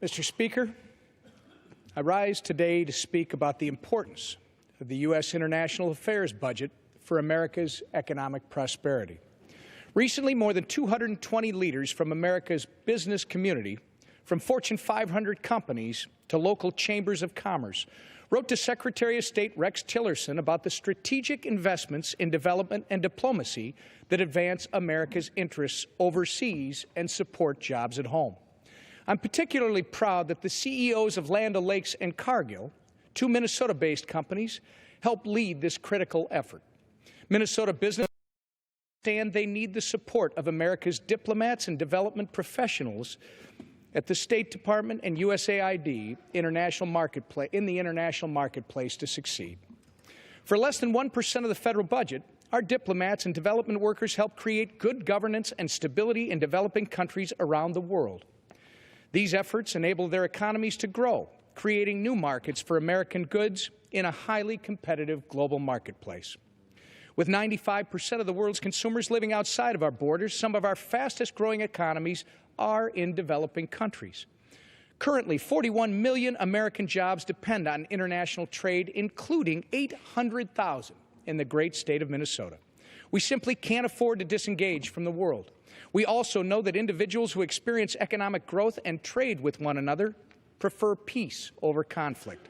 Mr. Speaker, I rise today to speak about the importance of the U.S. international affairs budget for America's economic prosperity. Recently, more than 220 leaders from America's business community, from Fortune 500 companies to local chambers of commerce, wrote to Secretary of State Rex Tillerson about the strategic investments in development and diplomacy that advance America's interests overseas and support jobs at home. I'm particularly proud that the CEOs of Land O'Lakes and Cargill, two Minnesota-based companies, helped lead this critical effort. Minnesota business understand they need the support of America's diplomats and development professionals at the State Department and USAID in the international marketplace to succeed. For less than 1% of the federal budget, our diplomats and development workers help create good governance and stability in developing countries around the world. These efforts enable their economies to grow, creating new markets for American goods in a highly competitive global marketplace. With 95% of the world's consumers living outside of our borders, some of our fastest-growing economies are in developing countries. Currently, 41 million American jobs depend on international trade, including 800,000 in the great state of Minnesota. We simply can't afford to disengage from the world. We also know that individuals who experience economic growth and trade with one another prefer peace over conflict.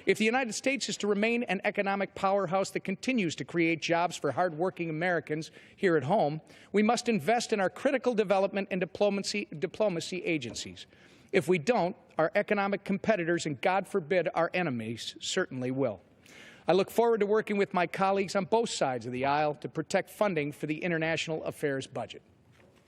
If the United States is to remain an economic powerhouse that continues to create jobs for hardworking Americans here at home, we must invest in our critical development and diplomacy agencies. If we don't, our economic competitors, and God forbid our enemies, certainly will. I look forward to working with my colleagues on both sides of the aisle to protect funding for the international affairs budget.